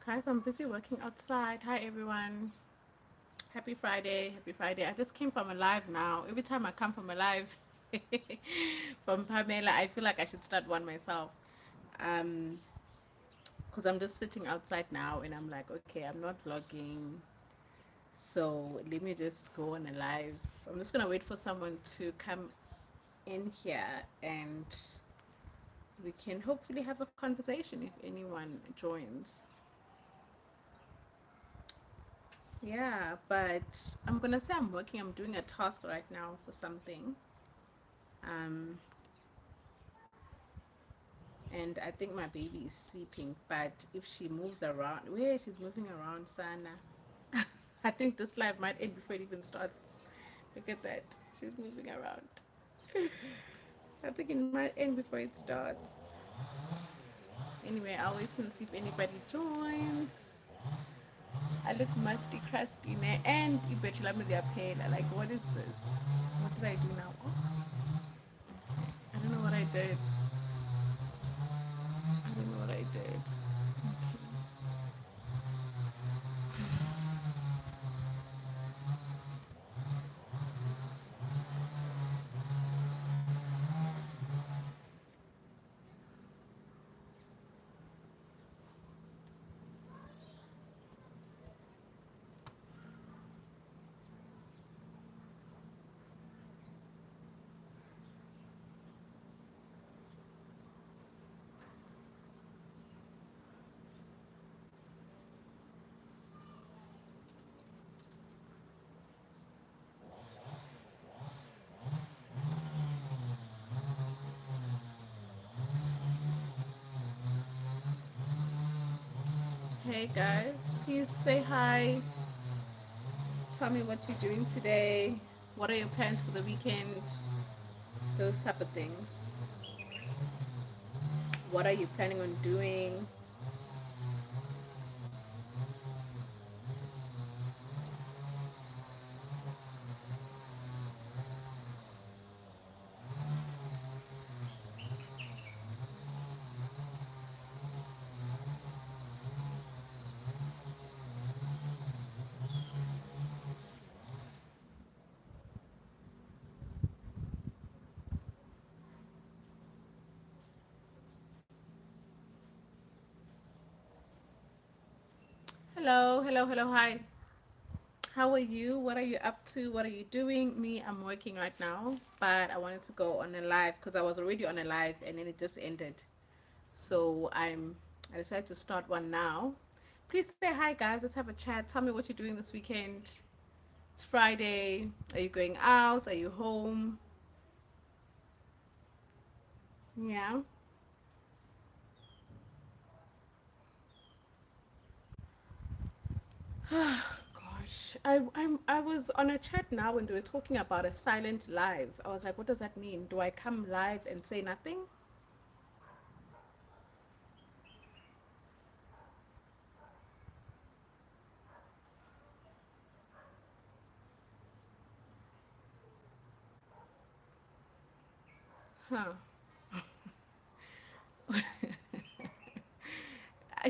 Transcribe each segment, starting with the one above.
Guys, I'm busy working outside. Hi, everyone. Happy Friday. Happy Friday. I just came from a live now. Every time I come from a live from Pamela, I feel like I should start one myself. Um, because I'm just sitting outside now and I'm like, okay, I'm not vlogging. So let me just go on a live. I'm just going to wait for someone to come in here and we can hopefully have a conversation if anyone joins. Yeah, but I'm gonna say I'm working. I'm doing a task right now for something. Um, and I think my baby is sleeping. But if she moves around, where she's moving around, Sana, I think this live might end before it even starts. Look at that. She's moving around. I think it might end before it starts. Anyway, I'll wait and see if anybody joins. I look musty, crusty, and you bet you love me, they're pale. Like, what is this? What did I do now? Oh, I don't know what I did. I don't know what I did. Hey guys, please say hi. Tell me what you're doing today. What are your plans for the weekend? Those type of things. What are you planning on doing? Hello, hello, hello, hi. How are you? What are you up to? What are you doing? Me, I'm working right now, but I wanted to go on a live because I was already on a live and then it just ended. So I decided to start one now. Please say hi guys, let's have a chat. Tell me what you're doing this weekend. It's Friday. Are you going out? Are you home? Yeah. Gosh, I was on a chat now and they were talking about a silent live. I was like, what does that mean? Do I come live and say nothing? Huh.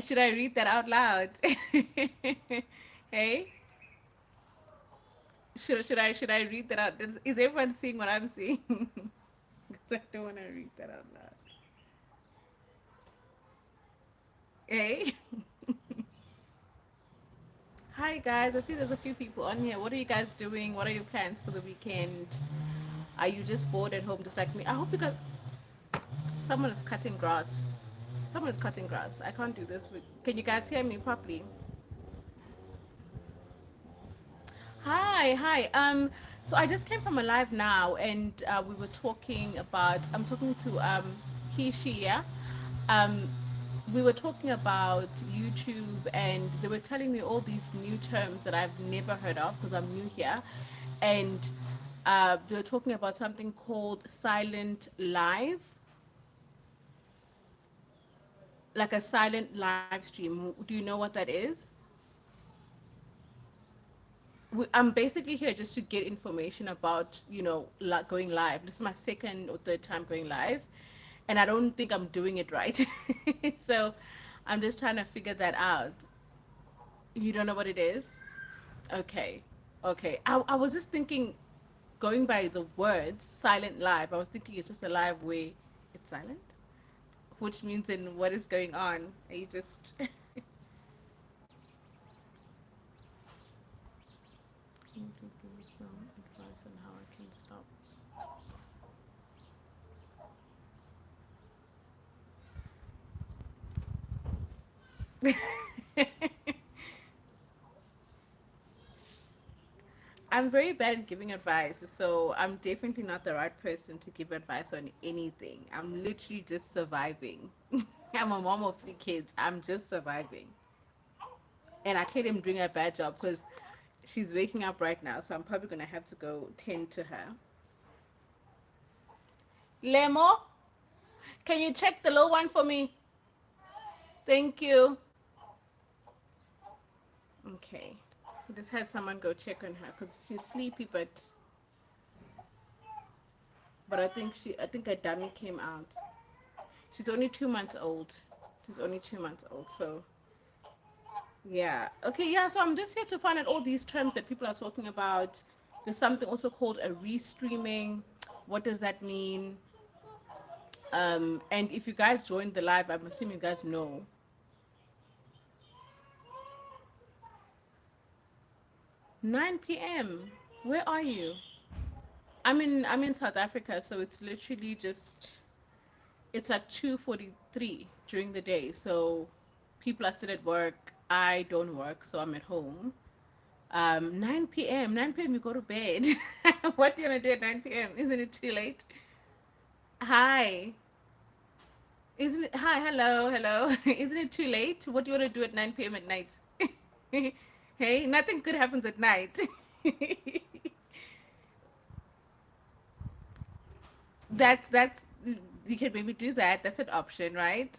Should I read that out loud? Hey, should I read that out? Is everyone seeing what I'm seeing? Because I don't want to read that out loud. Hey. Hi guys, I see there's a few people on here. What are you guys doing? What are your plans for the weekend? Are you just bored at home just like me? I hope you guys. Someone is cutting grass. Someone is cutting grass. I can't do this. Can you guys hear me properly? Hi, hi. So I just came from a live now, and we were talking about. I'm talking to he, she, yeah. Um, we were talking about YouTube, and they were telling me all these new terms that I've never heard of because I'm new here, and they were talking about something called silent live, like a silent live stream. Do you know what that is? I'm basically here just to get information about, going live. This is my second or third time going live, and I don't think I'm doing it right. So I'm just trying to figure that out. You don't know what it is? Okay. Okay. I was just thinking, going by the words silent live, I was thinking it's just a live where it's silent, which means then what is going on? Are you just. Can you please give me some advice on how I can stop? I'm very bad at giving advice, so I'm definitely not the right person to give advice on anything. I'm literally just surviving. I'm a mom of three kids. I'm just surviving. And I clearly am doing a bad job because she's waking up right now, so I'm probably going to have to go tend to her. Lemo, can you check the low one for me? Thank you. Okay. I just had someone go check on her because she's sleepy, but I think a dummy came out. She's only 2 months old. She's only 2 months old, so yeah. Okay, yeah. So I'm just here to find out all these terms that people are talking about. There's something also called a restreaming. What does that mean? And if you guys joined the live, I'm assuming you guys know. 9 p.m. Where are you? I'm in South Africa, so it's literally just it's at 2:43 during the day. So people are still at work. I don't work, so I'm at home. 9 p.m. 9 p.m. you go to bed. What do you want to do at 9 p.m.? Isn't it too late? Hi. Isn't it? Hi, hello, hello. Isn't it too late? What do you want to do at 9 p.m. at night? Hey, nothing good happens at night. That's you can maybe do that. That's an option, right?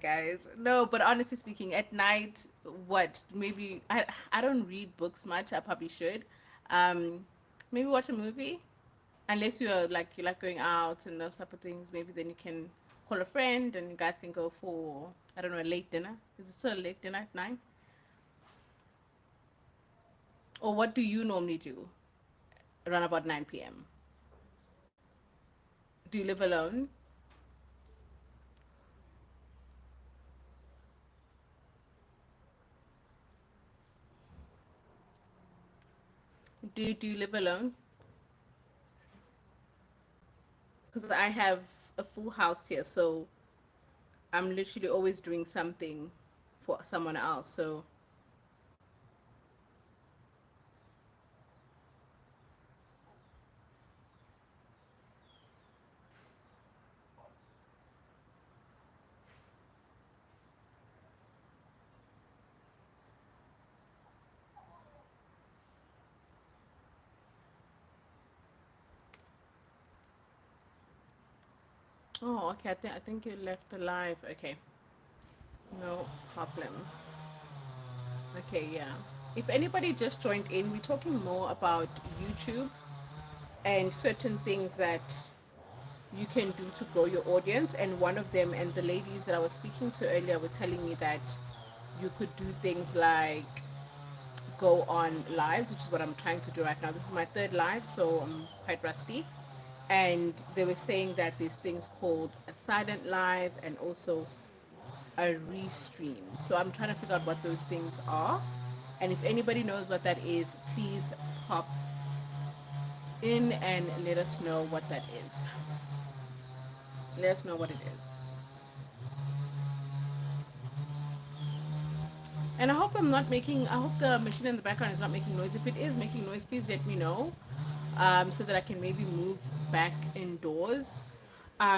Guys. No, but honestly speaking, at night, what? Maybe I don't read books much. I probably should. Um, Maybe watch a movie. Unless you like going out and those type of things, maybe then you can call a friend and you guys can go for I don't know a late dinner. Is it still a late dinner at 9? Or what do you normally do around about 9 p.m.? Do you live alone? Do you live alone? Because I have a full house here, so I'm literally always doing something for someone else. So, oh, okay. I think you left alive. Okay, no problem. Okay, yeah. If anybody just joined in, we're talking more about YouTube and certain things that you can do to grow your audience. And one of them, and the ladies that I was speaking to earlier were telling me that you could do things like go on lives, which is what I'm trying to do right now. This is my third live, so I'm quite rusty. And they were saying that there's things called a silent live and also a restream. So I'm trying to figure out what those things are. And if anybody knows what that is, please pop in and let us know what that is. Let us know what it is. And I hope I hope the machine in the background is not making noise. If it is making noise, please let me know so that I can maybe move back indoors.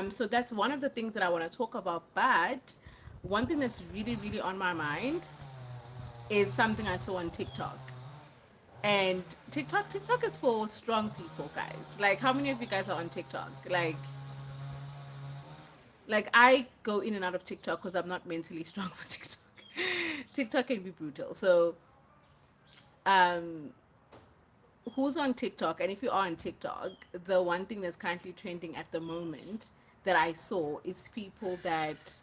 So that's one of the things that I want to talk about. But one thing that's really, really on my mind is something I saw on TikTok. And TikTok is for strong people, guys. Like, how many of you guys are on TikTok? Like I go in and out of TikTok because I'm not mentally strong for TikTok. TikTok can be brutal. So, um, who's on TikTok? And if you are on TikTok, the one thing that's currently trending at the moment that I saw is people that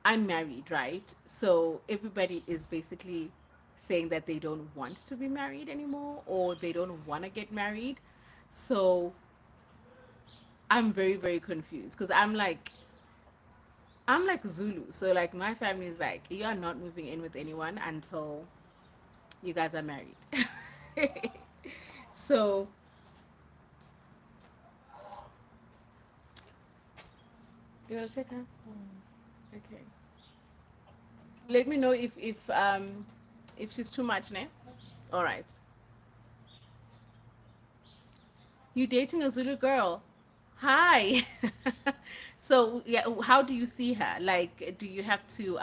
I'm married, right? So everybody is basically saying that they don't want to be married anymore or they don't want to get married. So I'm very, very confused because I'm like Zulu. So like my family is like, you are not moving in with anyone until you guys are married. So you wanna check her? Okay. Let me know if she's too much, ne? All right. You dating a Zulu girl? Hi. So yeah, how do you see her? Like, do you have to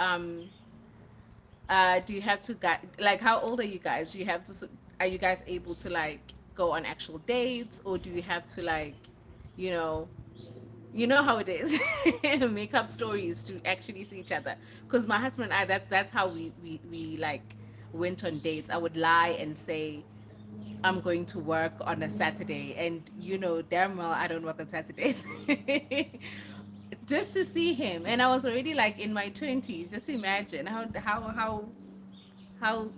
like how old are you guys? Do you have to are you guys able to like go on actual dates or do you have to like, you know, you know how it is, make up stories to actually see each other? Because my husband and I, that's how we like went on dates. I would lie and say I'm going to work on a Saturday, and you know damn well I don't work on Saturdays. Just to see him, and I was already like in my 20s. Just imagine how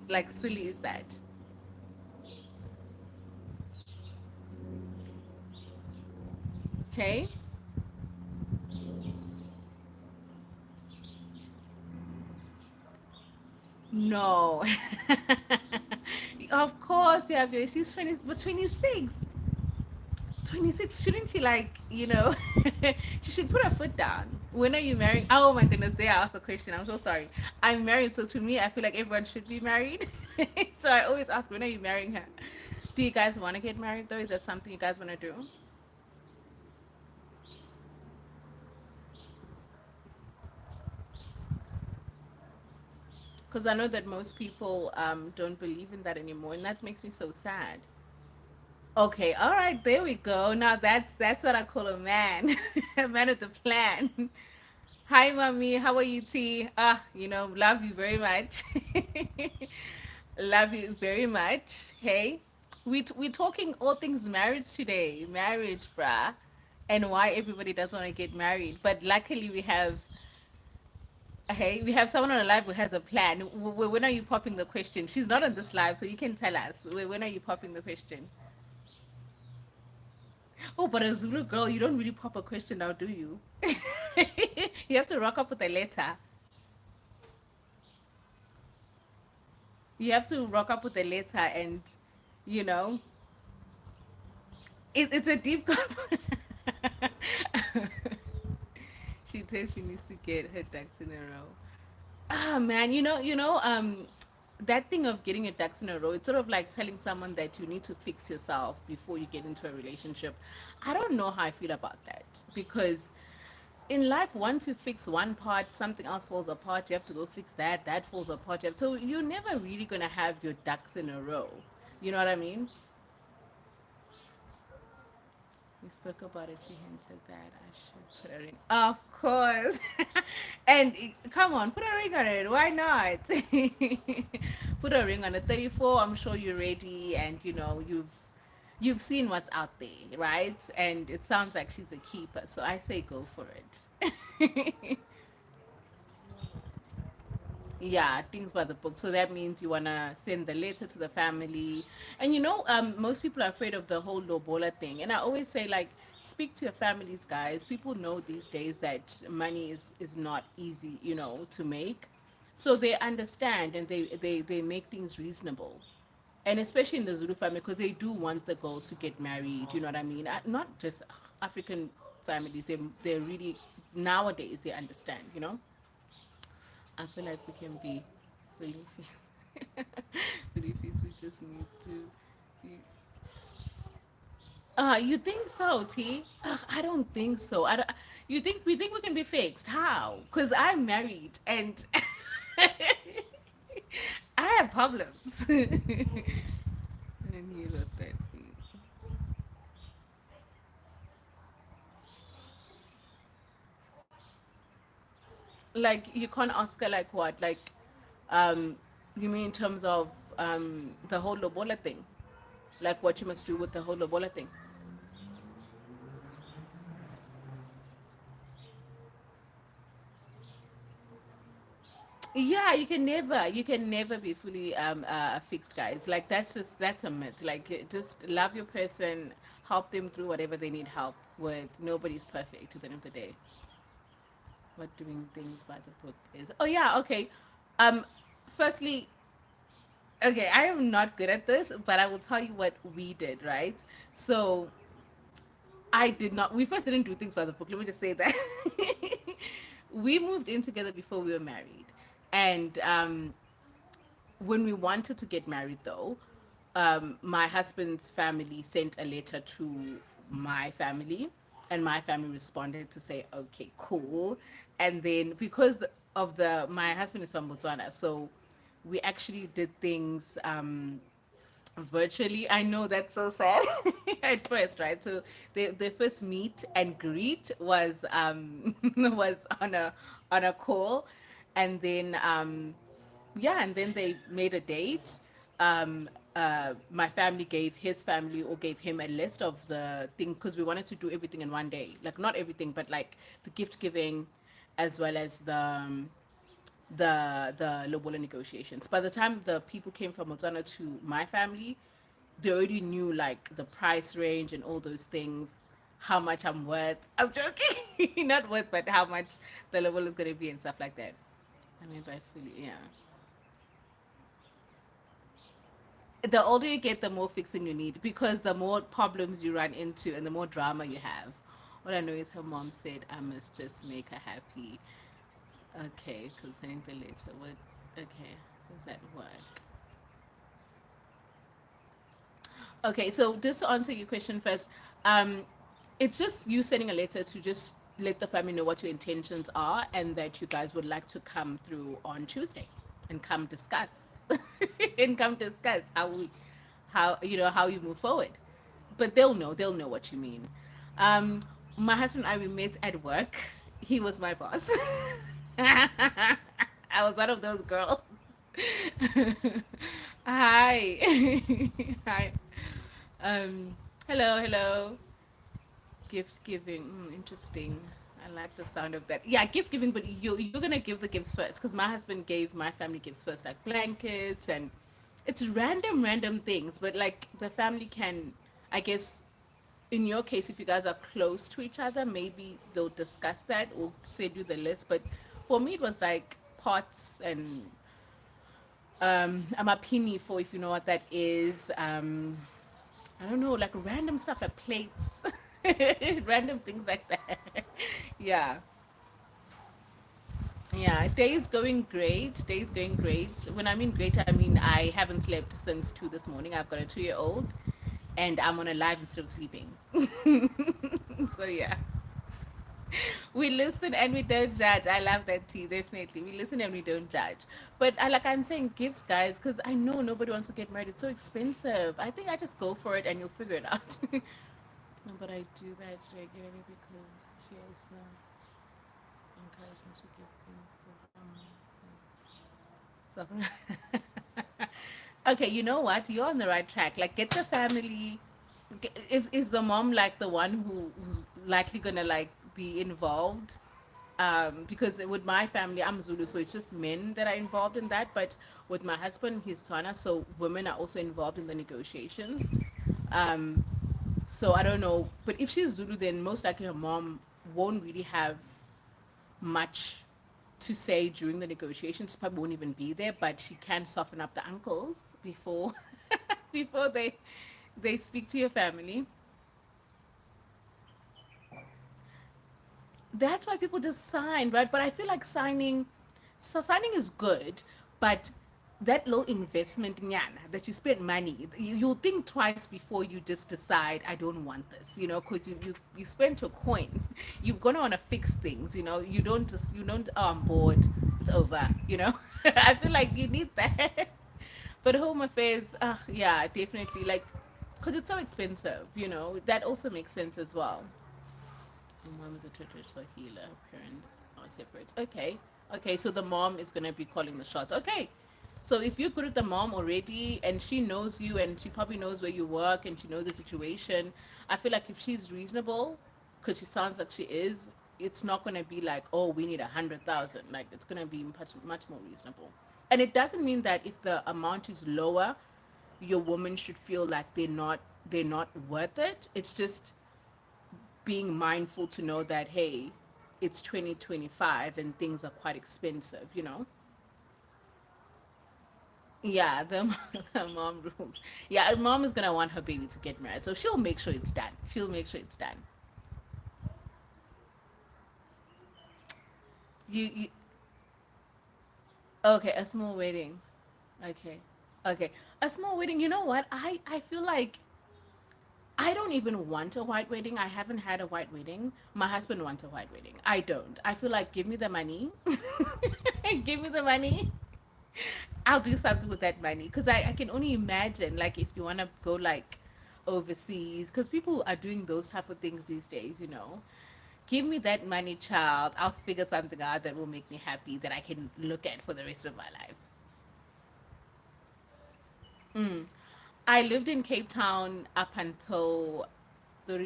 like silly is that? Okay. No. Of course you have your, she's 20 but 26. 26, shouldn't she like, you know, she should put her foot down. When are you marrying? Oh my goodness, they asked a question. I'm so sorry. I'm married, so to me, I feel like everyone should be married. So I always ask, when are you marrying her? Do you guys want to get married though? Is that something you guys want to do? Because I know that most people don't believe in that anymore, and that makes me so sad. Okay, all right, there we go. Now that's what I call a man, a man with a plan. Hi, mommy. How are you, T? You know, love you very much. Love you very much. Hey, we talking all things marriage today. Marriage, bruh, and why everybody doesn't want to get married. But luckily, we have someone on the live who has a plan. When are you popping the question? She's not on this live, so you can tell us. When are you popping the question? Oh, but a Zulu girl, you don't really pop a question now, do you? You have to rock up with a letter. You have to rock up with a letter and, you know, it's a deep She says she needs to get her ducks in a row. Ah, man, that thing of getting your ducks in a row, it's sort of like telling someone that you need to fix yourself before you get into a relationship. I don't know how I feel about that because in life, once you fix one part, something else falls apart. You have to go fix that. That falls apart. So you're never really gonna have your ducks in a row. You know what I mean? We spoke about it. She hinted that I should put a ring. Of course. And come on, put a ring on it. Why not? Put a ring on it. 34. I'm sure you're ready, and you know you've seen what's out there, right? And it sounds like she's a keeper. So I say go for it. Yeah, things by the book. So that means you wanna send the letter to the family, and most people are afraid of the whole lobola thing. And I always say, like, speak to your families, guys. People know these days that money is not easy, to make, so they understand and they make things reasonable. And especially in the Zulu family, because they do want the girls to get married. You know what I mean? Not just African families. They really nowadays they understand. I feel like we can be really fit. Really fit. We just need to be. You think so, T? I don't think so. I don't, you think we think we can be fixed? How? Because I'm married and I have problems. And you know that. Like you can't ask her like what? Like, um, you mean in terms of the whole lobola thing? Like what you must do with the whole lobola thing? Yeah, you can never be fully fixed, guys. Like that's a myth. Like just love your person, help them through whatever they need help with. Nobody's perfect at the end of the day. What doing things by the book is. Oh yeah, okay. Um, firstly, okay, I am not good at this, but I will tell you what we did, right? So I did not. We first didn't do things by the book. Let me just say that. We moved in together before we were married, and when we wanted to get married, though, my husband's family sent a letter to my family, and my family responded to say, "Okay, cool." And then because of the my husband is from Botswana, so we actually did things virtually. I know that's so sad at first, right? So the first meet and greet was was on a call, and then yeah, and then they made a date. My family gave his family or gave him a list of the thing because we wanted to do everything in one day, like not everything, but like the gift giving, as well as the lobola negotiations. By the time the people came from Botswana to my family, they already knew like the price range and all those things, how much I'm worth. I'm joking, not worth, but how much the lobola is gonna be and stuff like that. I mean, by fully, yeah. The older you get, the more fixing you need because the more problems you run into and the more drama you have. What I know is her mom said I must just make her happy. Okay, concerning the letter. What? Okay, does that work? Okay, so just to answer your question first, um, it's just you sending a letter to just let the family know what your intentions are and that you guys would like to come through on Tuesday and come discuss and come discuss how how you move forward. But they'll know what you mean. Um, my husband and I we met at work. He was my boss. I was one of those girls. Hi. Hi. Um, hello, hello. Gift giving. Interesting. I like the sound of that. Yeah, gift giving, but you're gonna give the gifts first because my husband gave my family gifts first, like blankets and it's random things. But like the family can, I guess, in your case, if you guys are close to each other, maybe they'll discuss that or send you the list. But for me, it was like pots and a pini for if you know what that is. I don't know, like random stuff like plates, random things like that. Yeah. Yeah, day is going great. Day is going great. When I mean great, I mean I haven't slept since 2 this morning. I've got a 2-year old and I'm on a live instead of sleeping. So yeah. We listen and we don't judge. I love that tea, definitely. We listen and we don't judge. But like I'm saying, gifts, guys, because I know nobody wants to get married. It's so expensive. I think I just go for it and you'll figure it out. No, but I do that regularly because she also encouraged me to give things for so, okay, you know what? You're on the right track. Like, get the family. Is the mom like the one who's likely gonna like be involved? Because with my family, I'm Zulu, so it's just men that are involved in that. But with my husband, he's Tswana, so women are also involved in the negotiations. Um, so I don't know, but if she's Zulu, then most likely her mom won't really have much to say during the negotiations. Probably won't even be there, but she can soften up the uncles before before they speak to your family. That's why people just sign, right? But I feel like signing is good, but that low investment nyana that you spend money, you'll think twice before you just decide I don't want this, because you spent your coin. You're gonna want to fix things, you don't oh, I'm bored, it's over, I feel like you need that. But home affairs, yeah, definitely, like, because it's so expensive, that also makes sense as well. My mom is a traditional healer. Parents are separate. Okay. Okay. So the mom is going to be calling the shots. Okay. So if you're good with the mom already and she knows you and she probably knows where you work and she knows the situation, I feel like if she's reasonable, because she sounds like she is, it's not going to be like, oh, we need 100,000. Like, it's going to be much more reasonable. And it doesn't mean that if the amount is lower, your woman should feel like they're not worth it. It's just being mindful to know that, hey, it's 2025 and things are quite expensive, you know? Yeah, the, the mom rules. Yeah, mom is gonna want her baby to get married, so she'll make sure it's done. She'll make sure it's done. You okay? A small wedding. Okay, okay, a small wedding. You know what? I feel like I don't even want a white wedding. I haven't had a white wedding. My husband wants a white wedding. I don't. I feel like give me the money. Give me the money. I'll do something with that money because I can only imagine like if you want to go like overseas because people are doing those type of things these days, you know. Give me that money, child. I'll figure something out that will make me happy that I can look at for the rest of my life. I lived in Cape Town up until 3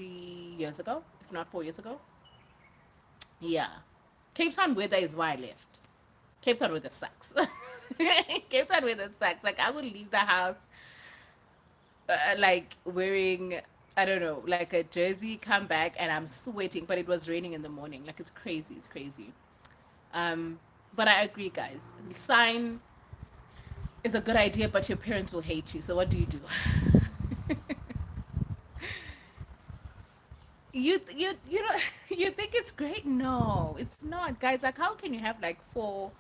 years ago, if not 4 years ago. Yeah. Cape Town weather is why I left. Cape Town weather sucks. Cape Town weather sucks. Like I would leave the house like wearing I don't know, like a jersey, come back and I'm sweating, but it was raining in the morning. Like it's crazy, it's crazy. Um, but I agree, guys. Sign is a good idea, but your parents will hate you. So what do you do? You know you think it's great? No, it's not, guys. Like how can you have like four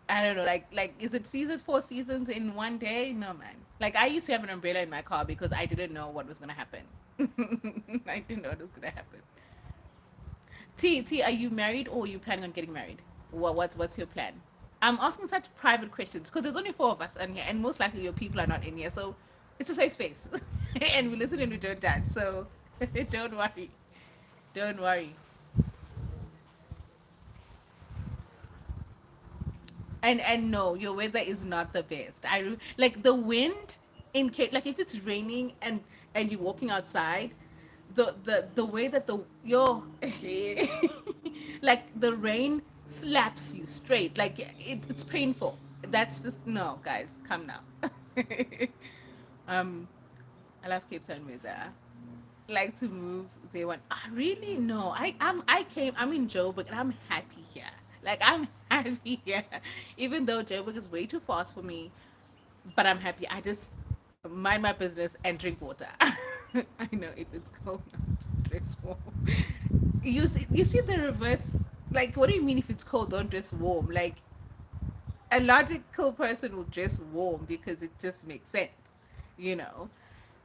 I don't know, like is it seasons, 4 seasons in one day? No, man. Like I used to have an umbrella in my car because I didn't know what was gonna happen. I didn't know what was gonna happen. T, are you married or are you planning on getting married? What's your plan? I'm asking such private questions because there's only four of us in here, and most likely your people are not in here, so it's a safe space, and we listen and we don't judge. So don't worry, don't worry. And no, your weather is not the best. Like the wind in Cape, like if it's raining and you're walking outside, the way that the your like the rain slaps you straight, like it's painful. That's just no, guys, come now. um, I love Cape Town weather. Like to move they want really no I'm in Joburg and I'm happy here, like I'm happy here, even though Joburg is way too fast for me, but I'm happy. I just mind my business and drink water. I know if it's cold not to dress warm. You see the reverse. Like what do you mean if it's cold don't dress warm? Like a logical person will dress warm because it just makes sense, you know.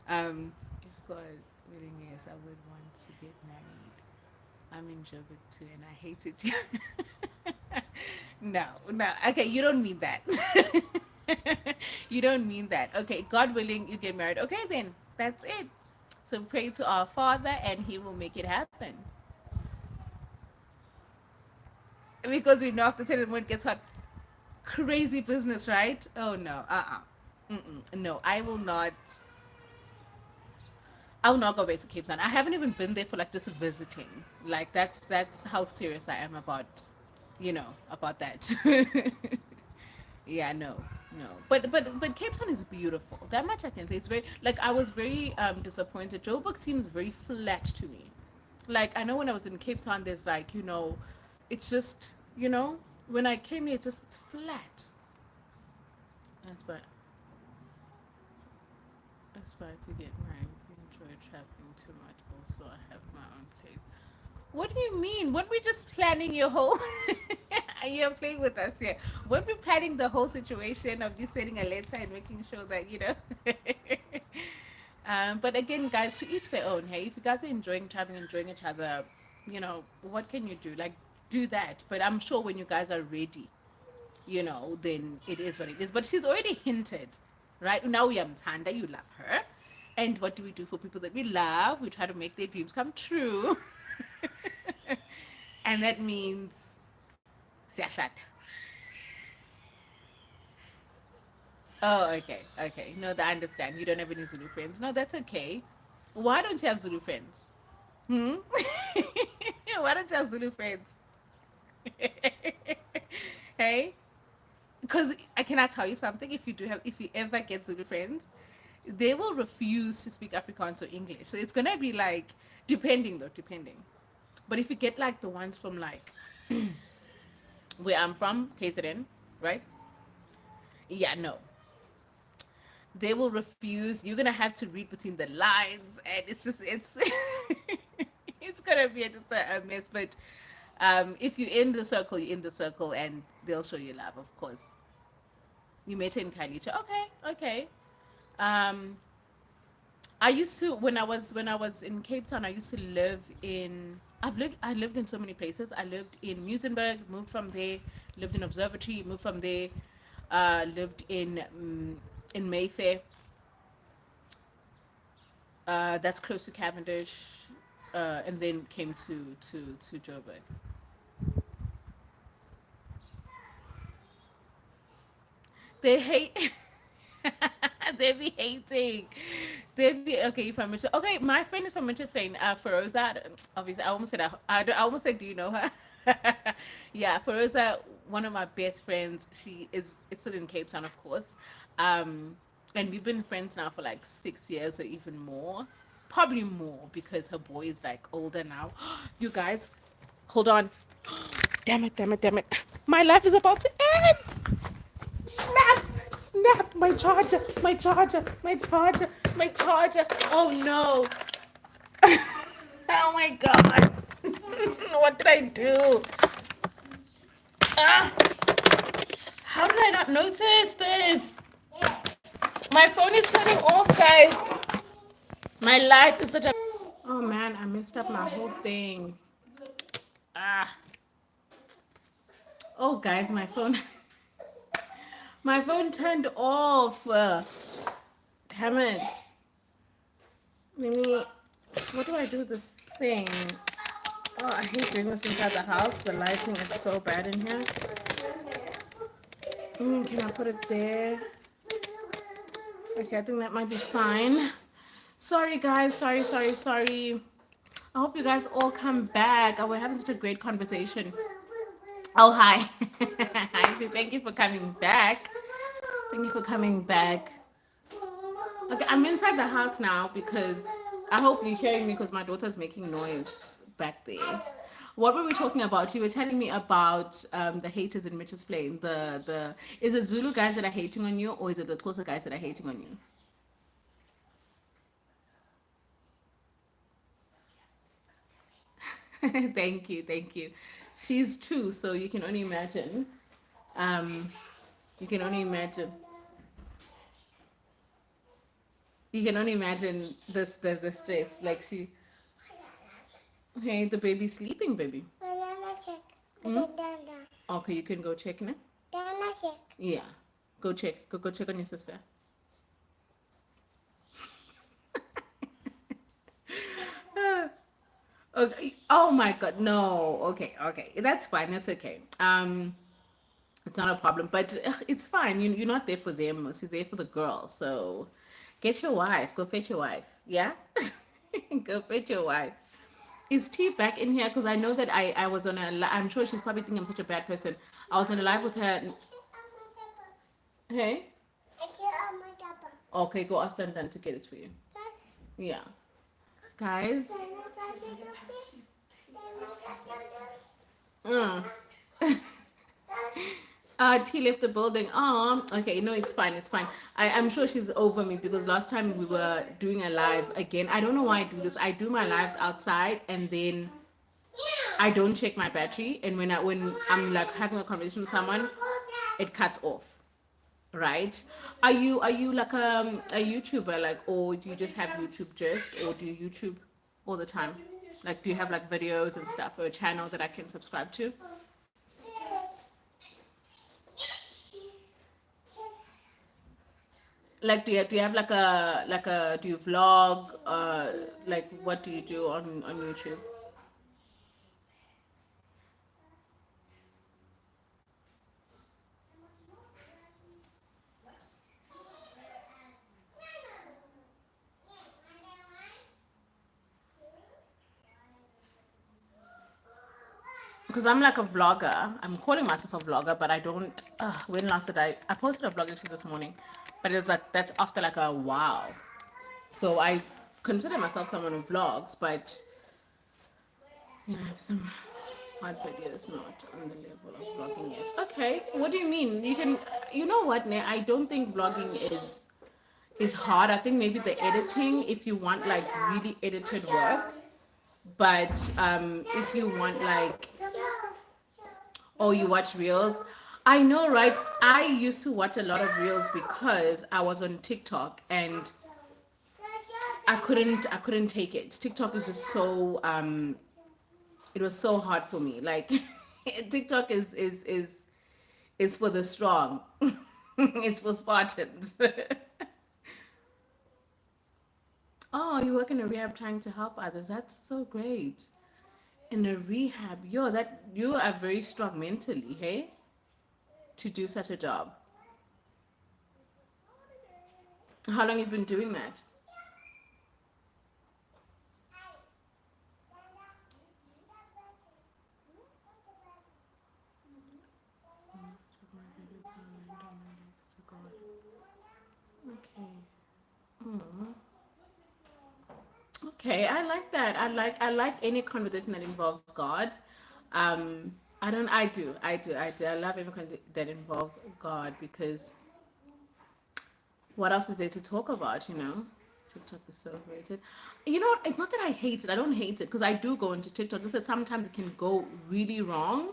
If God willing, yes, I would want to get married. I'm in Joburg too, and I hate it. No, no. Okay, you don't mean that. You don't mean that. Okay, God willing, you get married. Okay, then that's it. So pray to our Father, and He will make it happen. Because we know after 10 when it gets hot, crazy business, right? Oh no, no, I will not. I will not go back to Cape Town. I haven't even been there for like just visiting. Like that's how serious I am about, about that. Yeah, no, no. But Cape Town is beautiful. That much I can say. It's very like I was very disappointed. Joburg seems very flat to me. Like I know when I was in Cape Town, there's like it's just when I came here, it's flat. That's why that's why to get married. Enjoy traveling too much. Also, I have my own place. What do you mean? Weren't we just planning your whole? You're playing with us here. Weren't we planning the whole situation of you sending a letter and making sure that But again, guys, to each their own. Hey, if you guys are enjoying traveling, enjoying each other, what can you do? Like, do that. But I'm sure when you guys are ready, then it is what it is. But she's already hinted, right? Now we are Mtanda, you love her. And what do we do for people that we love? We try to make their dreams come true. And that means siyashada. Oh, okay, okay. No, I understand. You don't have any Zulu friends. No, that's okay. Why don't you have Zulu friends? Hmm? Why don't you have Zulu friends? Hey, because I cannot tell you something. If you ever get Zulu friends, they will refuse to speak Afrikaans or English. So it's gonna be like depending though, depending. But if you get like the ones from like where I'm from, KZN, right? Yeah, no, they will refuse. You're gonna have to read between the lines, and it's it's gonna be just a mess. But if you're in the circle, you're in the circle, and they'll show you love, of course. You met her in Kalicha. Okay, okay. Um, I used to when I was in Cape Town. I used to live in. I lived in so many places. I lived in Muizenberg, moved from there. Lived in Observatory, moved from there. Lived in Mayfair. That's close to Cavendish, and then came to Joburg. They hate. They be hating. They be okay. You from Mitchell? Okay, my friend is from Mitchell Plain. Feroza. Obviously, I almost said I almost said, do you know her? Yeah, Feroza, one of my best friends. She is still in Cape Town, of course. Um, and we've been friends now for like 6 years or even more. Probably more because her boy is like older now. You guys, hold on. Damn it! Damn it! Damn it! My life is about to end. Snap! Snap! My charger! My charger! My charger! My charger! Oh no! Oh my god! What did I do? Ah! How did I not notice this? My phone is turning off, guys. My life is such a. Oh man, I messed up my whole thing. Ah. Oh, guys, my phone. My phone turned off. Damn it. Let me. What do I do with this thing? Oh, I hate doing this inside the house. The lighting is so bad in here. Can I put it there? Okay, I think that might be fine. Sorry, guys. Sorry, sorry, sorry. I hope you guys all come back. Oh, we're having such a great conversation. Oh, hi. Hi. Thank you for coming back. Thank you for coming back. Okay, I'm inside the house now because I hope you're hearing me because my daughter's making noise back there. What were we talking about? You were telling me about the haters in Mitchell's Plain. The is it Zulu guys that are hating on you, or is it the Xhosa guys that are hating on you? Thank you, thank you. She's two, so you can only imagine. Um, you can only imagine. You can only imagine the stress. Like she, hey, the baby's sleeping, baby. Hmm? Okay, you can go check now. Yeah, go check. Go check on your sister. Okay. Oh my God. No. Okay. Okay. That's fine. That's okay. It's not a problem. But it's fine. You're not there for them. So you're there for the girl. So get your wife. Go fetch your wife. Yeah. Go fetch your wife. Is T back in here? Because I know that I was on a. I'm sure she's probably thinking I'm such a bad person. I was on a live with her. Hey. Okay. Go ask them then to get it for you. Yeah. Guys. Mm. T left the building. Oh, okay. No, it's fine. It's fine. I'm sure she's over me because last time we were doing a live again. I don't know why I do this. I do my lives outside and then I don't check my battery. And when I'm like having a conversation with someone, it cuts off. Right? Are you like a YouTuber like, or do you just have YouTube just, or do you YouTube all the time? Like, do you have like videos and stuff or a channel that I can subscribe to? Like, do you have like a do you vlog? Like, what do you do on YouTube? because I'm like a vlogger. I'm calling myself a vlogger, but I don't. When last did I posted a vlog actually this morning, but it's like that's after like a while. So I consider myself someone who vlogs, but I have some hard videos not on the level of vlogging yet. Okay, what do you mean? You can, you know what, Ne? I don't think vlogging is hard. I think maybe the editing, if you want like really edited work, but if you want like, oh, you watch reels. I know, right? I used to watch a lot of reels because I was on TikTok and I couldn't take it. TikTok is just so it was so hard for me. Like TikTok is for the strong. It's for Spartans. Oh, you work in a rehab trying to help others. That's so great. In a rehab, that you are very strong mentally, hey, to do such a job. How long you been doing that? Okay. Hmm. Okay, I like that. I like any conversation that involves God. I don't. I do. I love any that involves God because what else is there to talk about? TikTok is so overrated. You know what? It's not that I hate it. I don't hate it because I do go into TikTok. Just that sometimes it can go really wrong.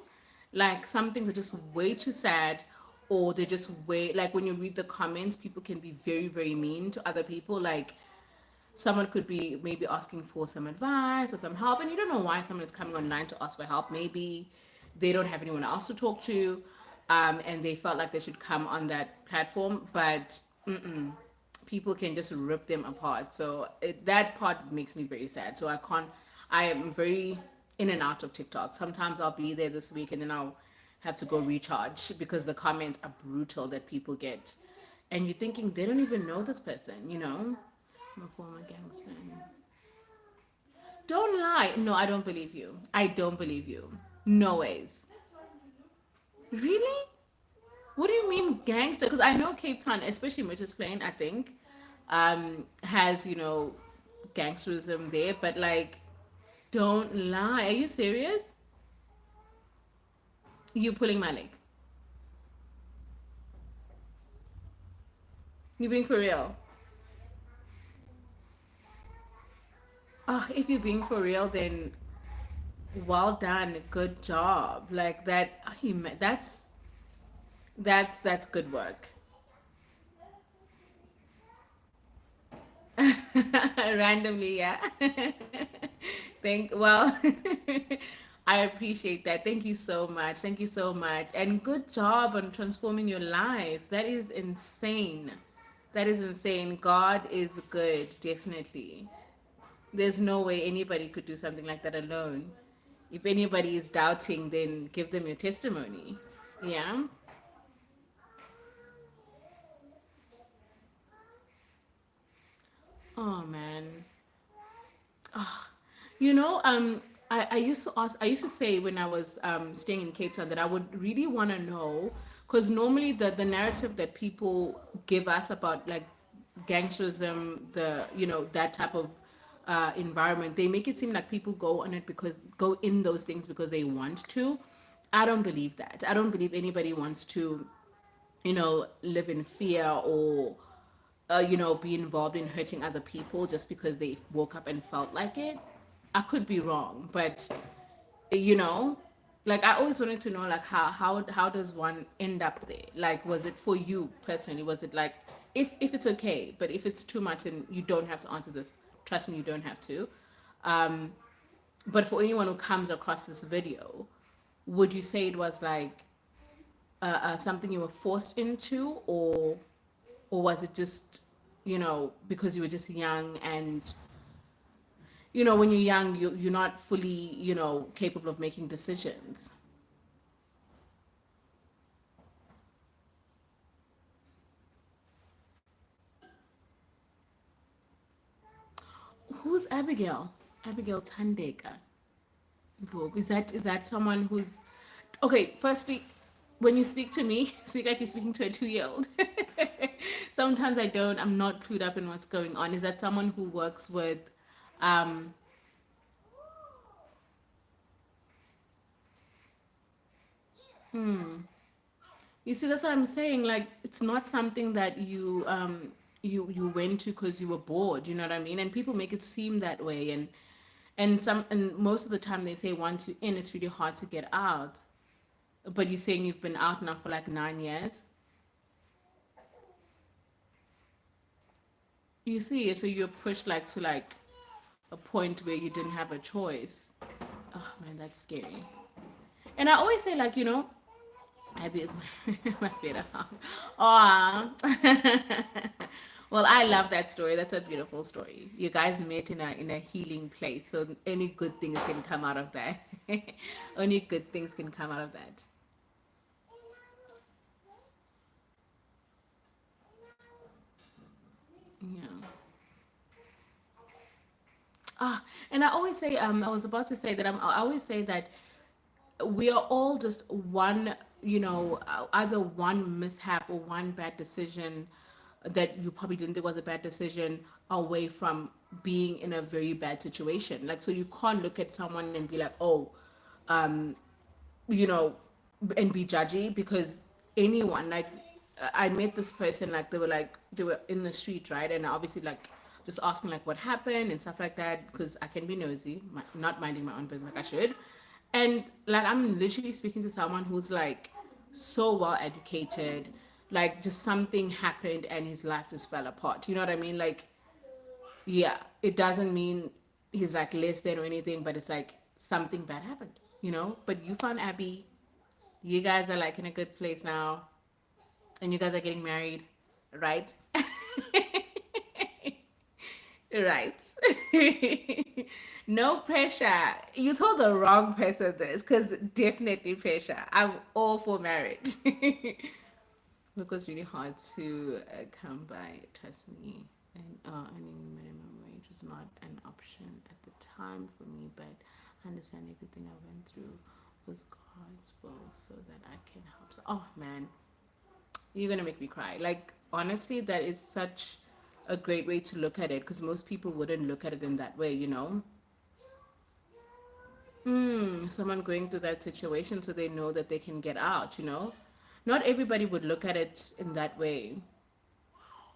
Like some things are just way too sad, or they're just way like when you read the comments, people can be very very mean to other people. Like someone could be maybe asking for some advice or some help, and you don't know why someone is coming online to ask for help. Maybe they don't have anyone else to talk to, and they felt like they should come on that platform, but people can just rip them apart. So that part makes me very sad. So I can't. I am very in and out of TikTok. Sometimes I'll be there this week, and then I'll have to go recharge because the comments are brutal that people get, and you're thinking they don't even know this person. I'm a former gangster. Don't lie. No, I don't believe you. I don't believe you. No ways. Really? What do you mean gangster? Because I know Cape Town, especially Mitchell's Plain, I think, has, gangsterism there, but like, don't lie. Are you serious? You pulling my leg. You being for real? Oh, if you're being for real, then well done. Good job. Like that, that's good work. Randomly, yeah. Well, I appreciate that. Thank you so much. Thank you so much. And good job on transforming your life. That is insane. That is insane. God is good, definitely. There's no way anybody could do something like that alone. If anybody is doubting, then give them your testimony. Yeah. Oh man. You know, I used to ask, I used to say when I was staying in Cape Town that I would really want to know, because normally the narrative that people give us about like gangsterism, that type of environment, they make it seem like people go in those things because they want to. I don't believe that. I don't believe anybody wants to, live in fear or be involved in hurting other people just because they woke up and felt like it. I could be wrong, but you know, like I always wanted to know, like how does one end up there? Like, was it for you personally? Was it like if it's okay, but if it's too much and you don't have to answer this, trust me, you don't have to. Um, but for anyone who comes across this video, would you say it was like something you were forced into, or was it just because you were just young and when you're young you're not fully capable of making decisions. Who's Abigail? Abigail Tandeka. Is that someone who's okay? Firstly, when you speak to me, speak like you're speaking to a 2 year old. Sometimes I don't. I'm not clued up in what's going on. Is that someone who works with, um, you see, that's what I'm saying. Like, it's not something that you went to because you were bored. You know what I mean? And people make it seem that way. And most of the time they say once you're in, it's really hard to get out. But you're saying you've been out now for like 9 years. You see, so you're pushed like to like a point where you didn't have a choice. Oh man, that's scary. And I always say like, Abby is my better half. Aw. Well, I love that story. That's a beautiful story. You guys met in a healing place, so any good things can come out of that. Only good things can come out of that. Yeah. Ah, and I always say, I was about to say that I always say that we are all just one, either one mishap or one bad decision that you probably didn't think was a bad decision away from being in a very bad situation. Like, so you can't look at someone and be like, oh, um, you know, and be judgy because anyone, like, I met this person, like, they were in the street, right? And obviously, like, just asking, like, what happened and stuff like that because I can be nosy, not minding my own business like I should. And, like, I'm literally speaking to someone who's, like, so well educated, like, just something happened and his life just fell apart. You know what I mean? Like, yeah, it doesn't mean he's like less than or anything, but it's like something bad happened. But you found Abby, you guys are like in a good place now, and you guys are getting married, right? Right. No pressure. You told the wrong person this because definitely pressure. I'm all for marriage. It was really hard to come by, trust me. And earning minimum wage was not an option at the time for me, but I understand everything I went through was God's will so that I can help. So, oh man, you're gonna make me cry. Like, honestly, that is such a great way to look at it because most people wouldn't look at it in that way. Someone going through that situation so they know that they can get out. Not everybody would look at it in that way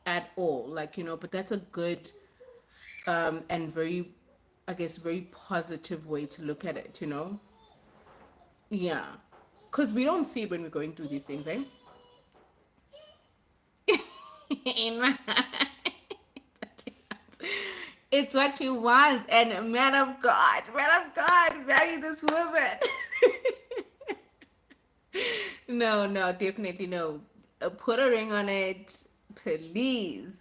at all, like, but that's a good and very, I guess, very positive way to look at it. Yeah, because we don't see it when we're going through these things, eh? In my it's what you want, and man of God, marry this woman. No, no, definitely no. Put a ring on it, please.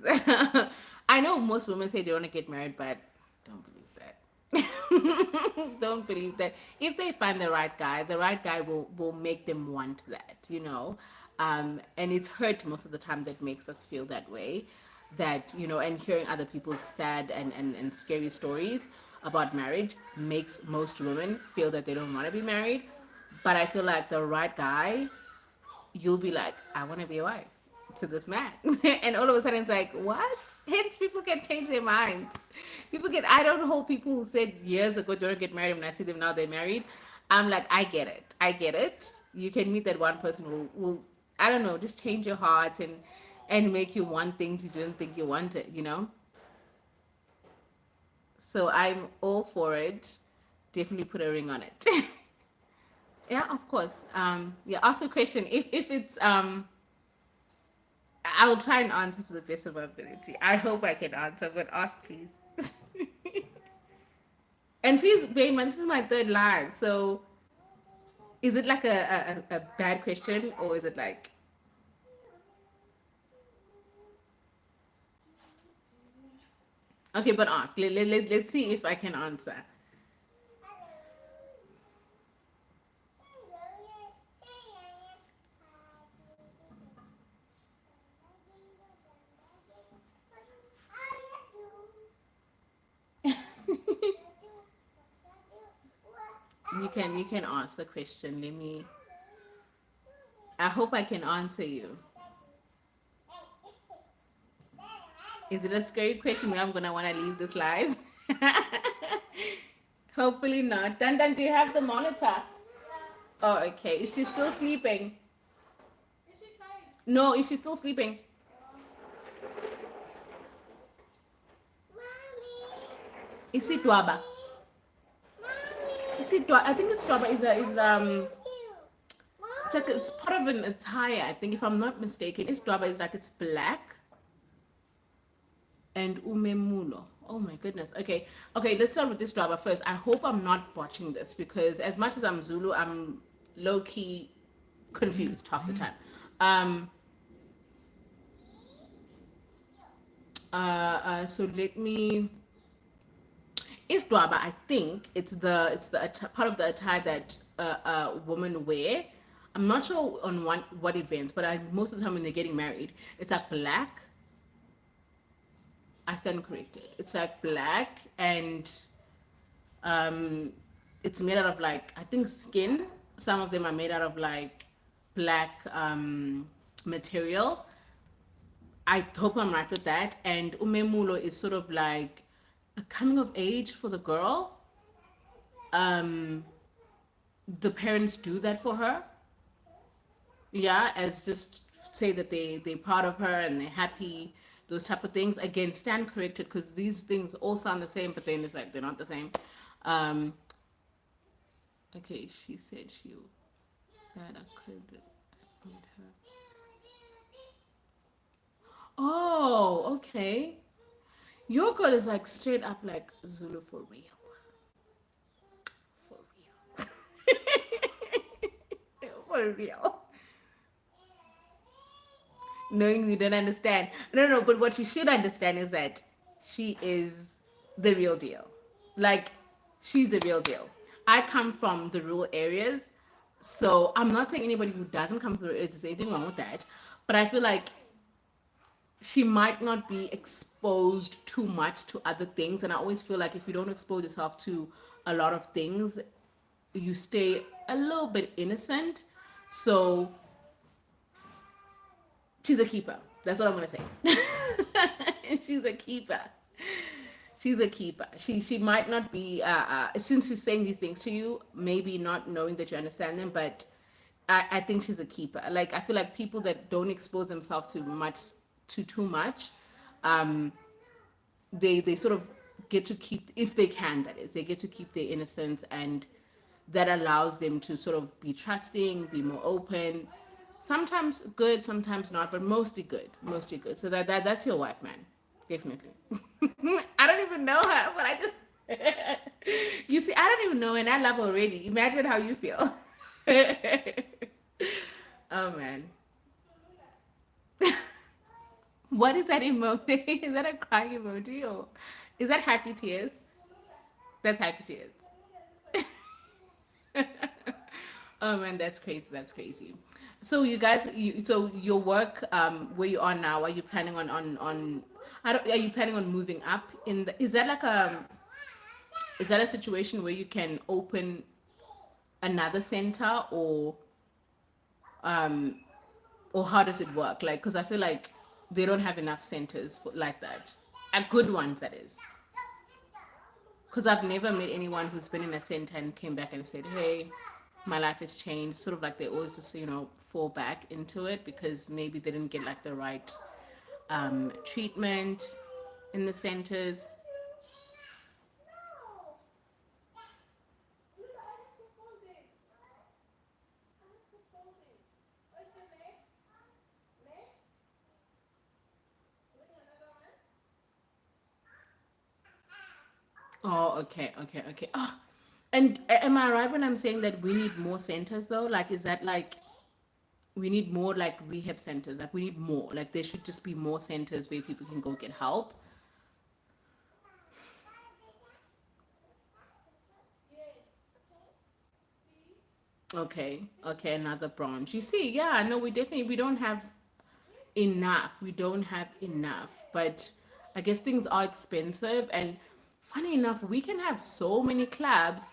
I know most women say they want to get married, but don't believe that. Don't believe that. If they find the right guy will make them want that. And it's hurt most of the time that makes us feel that way. And hearing other people's sad and scary stories about marriage makes most women feel that they don't want to be married. But I feel like the right guy, you'll be like, I want to be a wife to this man. And all of a sudden it's like, what? Hence, people can change their minds. I don't hold people who said years ago they don't get married. When I see them now, they're married. I'm like, I get it. I get it. You can meet that one person who I don't know, just change your heart and make you want things you didn't think you wanted. So I'm all for it. Definitely put a ring on it. Yeah, of course. Yeah, ask a question. If it's I'll try and answer to the best of my ability. I hope I can answer, but ask please. And please bear in mind, this is my third live. So is it like a bad question, or is it like okay? But ask. Let's see if I can answer. You can ask the question. I hope I can answer you. Is it a scary question where I'm gonna wanna leave this live? Hopefully not. Dan, do you have the monitor? Oh, okay. Is she still sleeping? No, is she still sleeping? Is it Dwaba? Is it Dwaba? I think it's Dwaba. It's like it's part of an attire. I think if I'm not mistaken, it's Dwaba. Is like it's black and umemulo. Oh my goodness. Okay. Let's start with this Dwaba first. I hope I'm not botching this because as much as I'm Zulu, I'm low key confused half the time. Um. So let me. It's Dwaba. I think it's the part of the attire that women wear. I'm not sure on what events, but most of the time when they're getting married, it's like black. I stand corrected. It's like black and um, it's made out of like I think skin. Some of them are made out of like black material. I hope I'm right with that. And umemulo is sort of like a coming of age for the girl. Um, the parents do that for her, yeah, as just say that they're proud of her and they're happy, those type of things. Again, stand corrected because these things all sound the same, but then it's like they're not the same. Um, okay, she said she said I could meet her. Oh, okay. Your girl is like straight up like Zulu for real. For real. For real. Knowing you don't understand. No, but what you should understand is that she is the real deal. Like, she's the real deal. I come from the rural areas, so I'm not saying anybody who doesn't come from the rural areas is anything wrong with that, but I feel like she might not be exposed too much to other things. And I always feel like if you don't expose yourself to a lot of things, you stay a little bit innocent. So she's a keeper. That's what I'm gonna say. She's a keeper. She's a keeper. She might not be since she's saying these things to you, maybe not knowing that you understand them, but I think she's a keeper. Like I feel like people that don't expose themselves to too much, um, they sort of get to keep, if they can, that is, they get to keep their innocence, and that allows them to sort of be trusting, be more open. Sometimes good, sometimes not, but mostly good, mostly good. So that's your wife, man, definitely. I don't even know her, but I just you see, I don't even know, and I love her already. Imagine how you feel. Oh man. What is that emoji? Is that a crying emoji or is that happy tears? That's happy tears. Oh man, that's crazy. That's crazy. So you guys, so your work, where you are now, are you planning on? I don't, are you planning on moving up in the? Is that like is that a situation where you can open another center um, or how does it work? Like, because I feel like they don't have enough centers like that, good ones that is. Because I've never met anyone who's been in a center and came back and said, "Hey, my life has changed." Sort of like they always just fall back into it because maybe they didn't get like the right treatment in the centers. Oh, okay. Oh, and am I right when I'm saying that we need more centers though? Like, is that like we need more like rehab centers? Like, we need more. Like, there should just be more centers where people can go get help. Okay, another branch. You see, yeah, no, we don't have enough. We don't have enough. But I guess things are expensive. And funny enough, we can have so many clubs,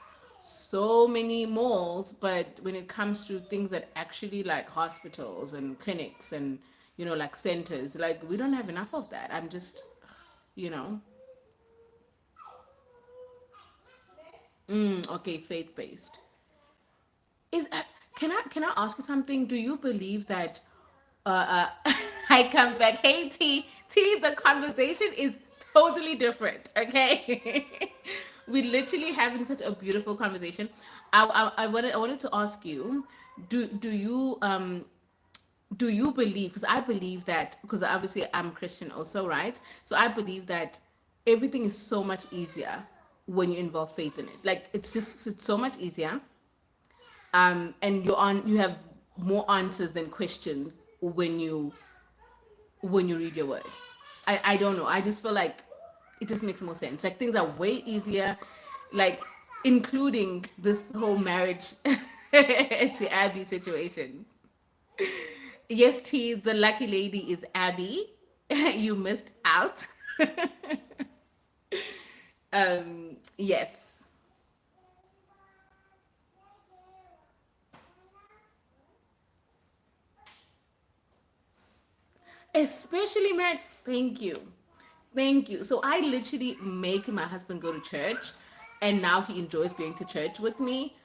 so many malls, but when it comes to things that actually like hospitals and clinics and like centers, like we don't have enough of that. I'm just, you know, okay, faith based. Is can I ask you something? Do you believe that I come back? Hey T, the conversation is totally different. Okay, we literally having such a beautiful conversation. I wanted to ask you, do you believe? Because I believe that, because obviously I'm Christian also, right? So I believe that everything is so much easier when you involve faith in it. Like it's so much easier, and you have more answers than questions when you read your word. I don't know. I just feel like it just makes more sense. Like things are way easier, like including this whole marriage to Abby situation. Yes, T, the lucky lady is Abby. You missed out. Yes. Especially marriage. Thank you. Thank you. So I literally make my husband go to church, and now he enjoys going to church with me.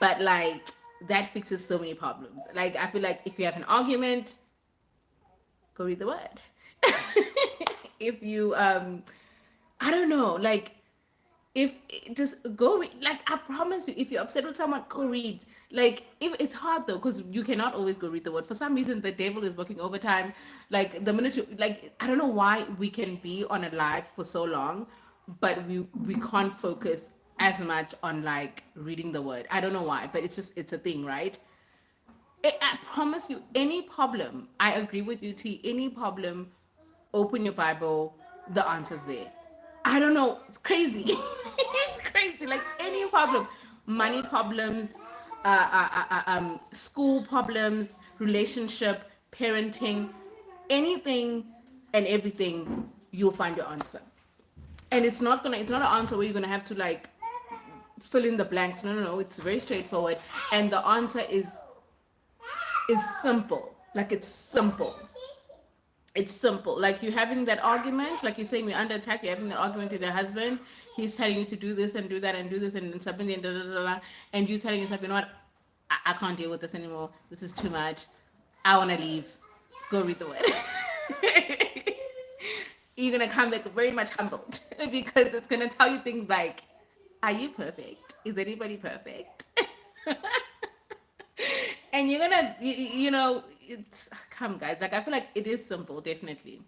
But like that fixes so many problems. Like I feel like if you have an argument, go read the word. If you I don't know, like if just go read. Like I promise you, if you're upset with someone, go read. Like if it's hard though, because you cannot always go read the word. For some reason the devil is working overtime. Like the minute you, like, I don't know why we can be on a live for so long, but we can't focus as much on like reading the word. I don't know why, but it's a thing, right? I promise you, any problem, I agree with you, T, any problem, open your Bible, the answer's there. I don't know, it's crazy. It's crazy. Like any problem, money problems, school problems, relationship, parenting, anything and everything, you'll find your answer. And it's not an answer where you're gonna have to like fill in the blanks. No, no, no. It's very straightforward. And the answer is simple. Like it's simple. It's simple. Like you're having that argument, like you're saying you're under attack, you're having that argument with your husband, he's telling you to do this and do that and do this and something and da da da da, and you telling yourself, you know what, I can't deal with this anymore. This is too much. I wanna leave. Go read the word. You're gonna come back very much humbled because it's gonna tell you things like, are you perfect? Is anybody perfect? And you're gonna it's, come guys, like I feel like it is simple, definitely.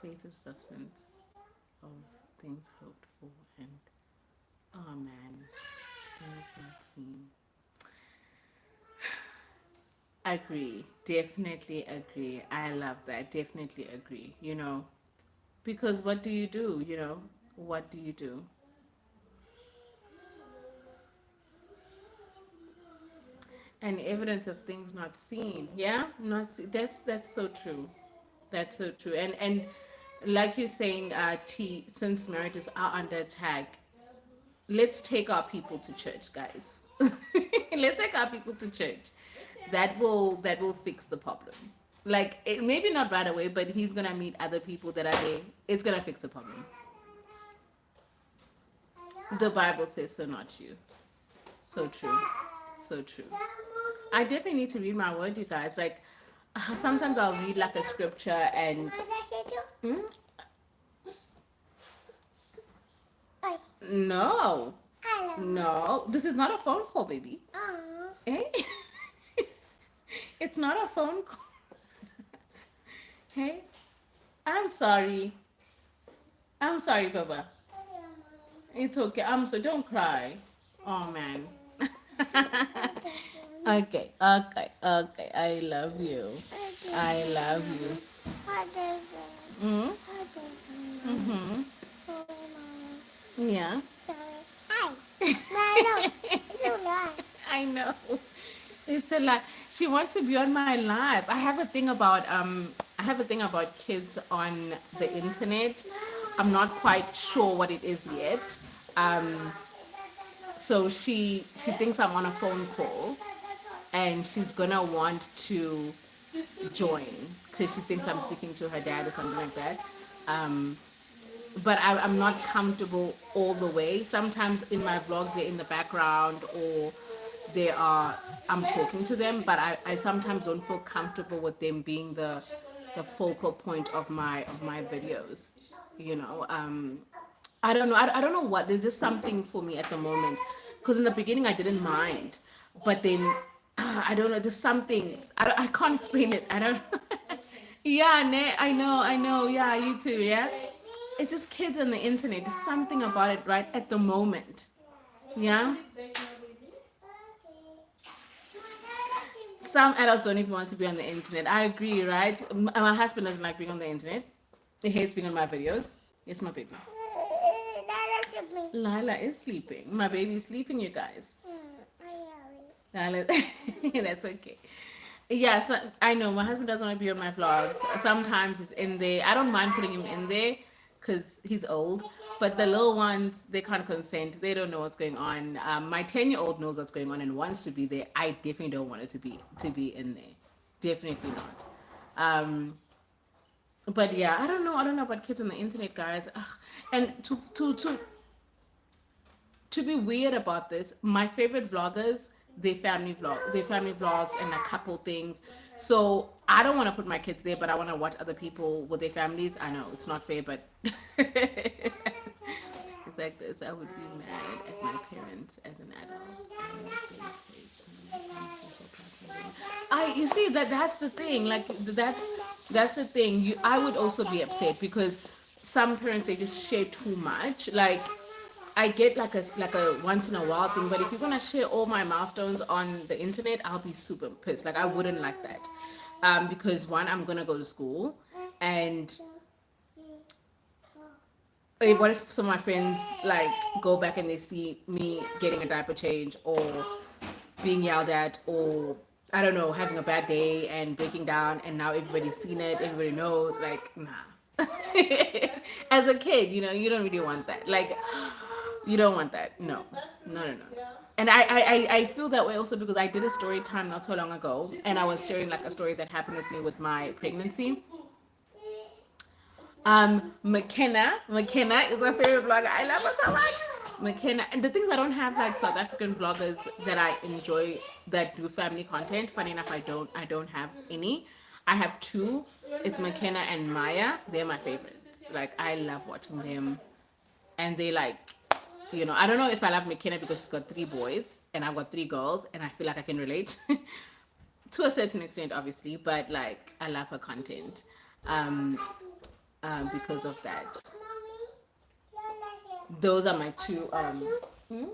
Faith is substance of things hoped for, and oh man, things not seen. Agree, definitely agree. I love that, definitely agree. Because what do you do? What do you do? And evidence of things not seen. Yeah, not see. That's so true. That's so true. And like you're saying, T, since marriages are under attack, let's take our people to church, guys. Let's take our people to church. That will fix the problem. Like maybe not right away, but he's gonna meet other people that are there. It's gonna fix the problem. The Bible says so, not you. So true. So true. I definitely need to read my word, you guys. Like sometimes I'll read like a scripture and hmm? No, no, this is not a phone call, baby. Eh? It's not a phone call. Hey, I'm sorry. I'm sorry, Baba. It's okay. I'm so don't cry. Oh man. Okay, okay, okay. I love you. I love you. Mm? Mm-hmm. Yeah. I know. It's a lot. She wants to be on my live. I have a thing about kids on the internet. I'm not quite sure what it is yet. Um, so she thinks I'm on a phone call, and she's gonna want to join because she thinks I'm speaking to her dad or something like that. Um, but I'm not comfortable all the way. Sometimes in my vlogs they're in the background, or they are I'm talking to them, but I sometimes don't feel comfortable with them being the focal point of my videos. You know, I don't know. I don't know what. There's just something for me at the moment. Because in the beginning I didn't mind, but then I don't know. Just some things. I can't explain it. I don't. Yeah, I know. I know. Yeah, you too. Yeah. It's just kids on the internet. There's something about it right at the moment. Yeah. Some adults don't even want to be on the internet. I agree, right? My husband doesn't like being on the internet. He hates being on my videos. It's my baby. Lila is sleeping. My baby is sleeping, you guys. Lila, that's okay. Yeah, so I know my husband doesn't want to be on my vlogs. Sometimes he's in there. I don't mind putting him in there because he's old. But the little ones, they can't consent. They don't know what's going on. My 10-year-old knows what's going on and wants to be there. I definitely don't want it to be in there. Definitely not. But yeah, I don't know. I don't know about kids on the internet, guys. Ugh. And to be weird about this, my favorite vloggers, they family vlogs and a couple things. So I don't want to put my kids there, but I want to watch other people with their families. I know it's not fair, but it's like this. I would be mad at my parents as an adult. You see that's the thing. Like that's the thing. I would also be upset because some parents they just share too much. Like I get like a once in a while thing, but if you're gonna share all my milestones on the internet, I'll be super pissed. Like I wouldn't like that, because one, I'm gonna go to school, and what if some of my friends like go back and they see me getting a diaper change or being yelled at, or I don't know, having a bad day and breaking down, and now everybody's seen it, everybody knows. Like, nah. As a kid, you don't really want that. Like, you don't want that. No, no, no, no. And I feel that way also because I did a story time not so long ago, and I was sharing like a story that happened with me with my pregnancy. McKenna is my favorite vlogger. I love her so much. McKenna, and the things I don't have like South African vloggers that I enjoy that do family content. Funny enough, I don't have any. I have two. It's McKenna and Maya. They're my favorites. Like I love watching them, and they like, I don't know if I love McKenna because she's got three boys and I've got three girls, and I feel like I can relate to a certain extent, obviously. But like I love her content. Um, because of that. Those are my two. Hmm?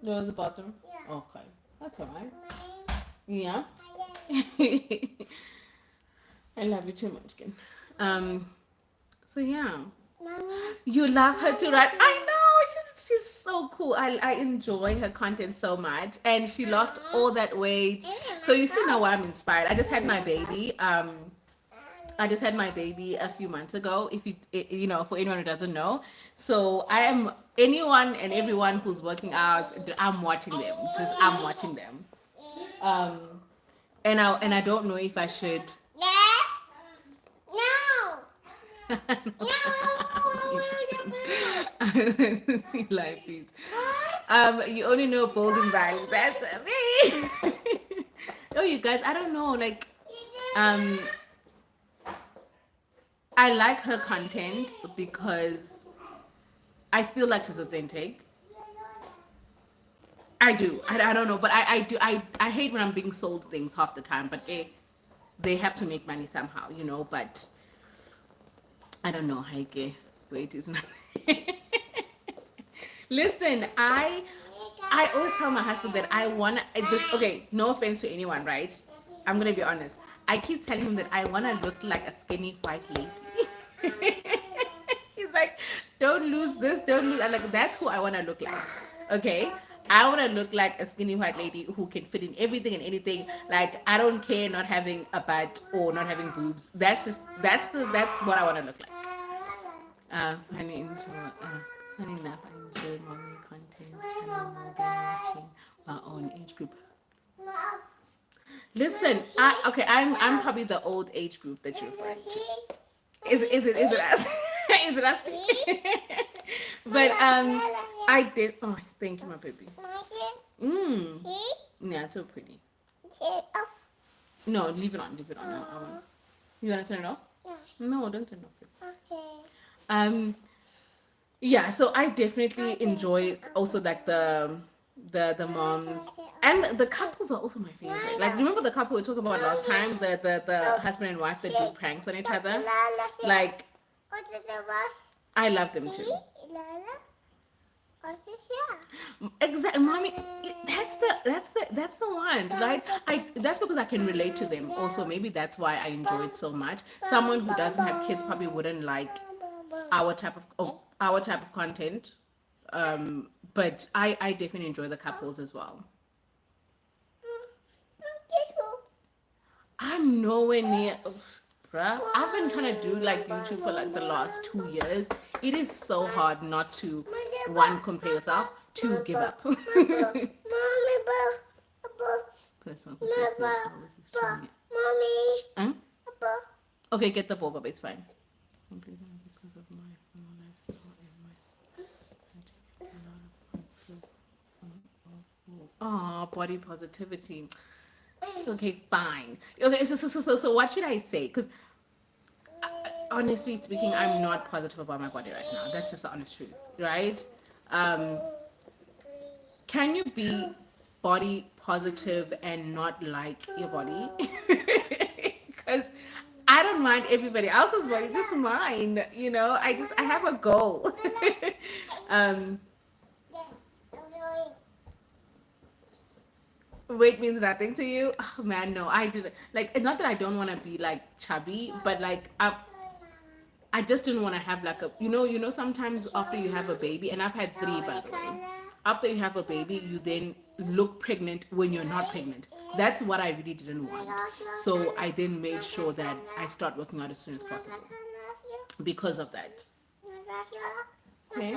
Those the bottom. Okay, that's alright. Yeah. I love you too much, Kim. Um. So yeah. You love her too, right? I know. She's so cool. I enjoy her content so much, and she lost all that weight. So you see now why I'm inspired. I just had my baby. I just had my baby a few months ago. If for anyone who doesn't know, so I am anyone and everyone who's working out. I'm watching them. I'm watching them. Um, and I don't know if I should. Life is. You only know bold and Mbali. That's me. Oh, you guys, I don't know. Like, um, I like her content because I feel like she's authentic. I do. I don't know, but I do. I hate when I'm being sold things half the time, but they have to make money somehow, But I don't know, Heike. Wait, it's not. Listen, I always tell my husband that I want this. Okay, no offense to anyone, right? I'm gonna be honest. I keep telling him that I want to look like a skinny white lady. He's like, don't lose this, don't lose. I'm like, that's who I want to look like. Okay, I want to look like a skinny white lady who can fit in everything and anything. Like, I don't care not having a butt or not having boobs. That's what I want to look like. Financial Funny enough, I enjoy mommy content channel more than watching my own age group. Listen, I'm probably the old age group that you're referring to. Is it us? Is it us? But I did. Oh, thank you, my baby. Mm. Yeah, it's so pretty. No, leave it on. Leave it on. You wanna turn it off? No, don't turn it off. Okay. Yeah, so I definitely enjoy also like the moms and the couples are also my favorite. Like remember the couple we talked about last time, the husband and wife that do pranks on each other. Like I love them too. Exactly, mommy. That's the one, right? That's because I can relate to them. Also, maybe that's why I enjoy it so much. Someone who doesn't have kids probably wouldn't like our type of content. But I definitely enjoy the couples as well. I'm nowhere near. Bruh, I've been trying to do like YouTube for like the last 2 years. It is so hard not to one compare yourself, two give up. Personal always extremely. Huh? Okay, get the ball, but it's fine. Simply because of my lifestyle and my body positivity. Okay, fine. Okay, so what should I say? Because honestly speaking, I'm not positive about my body right now. That's just the honest truth, right? Um, can you be body positive and not like your body? Because I don't mind everybody else's body, just mine. You know, I have a goal. um, weight means nothing to you. Oh man, no, I didn't like. Not that I don't want to be like chubby, but like I just didn't want to have like a sometimes after you have a baby, and I've had 3 by the way. After you have a baby, you then look pregnant when you're not pregnant. That's what I really didn't want. So I then made sure that I start working out as soon as possible because of that. Okay.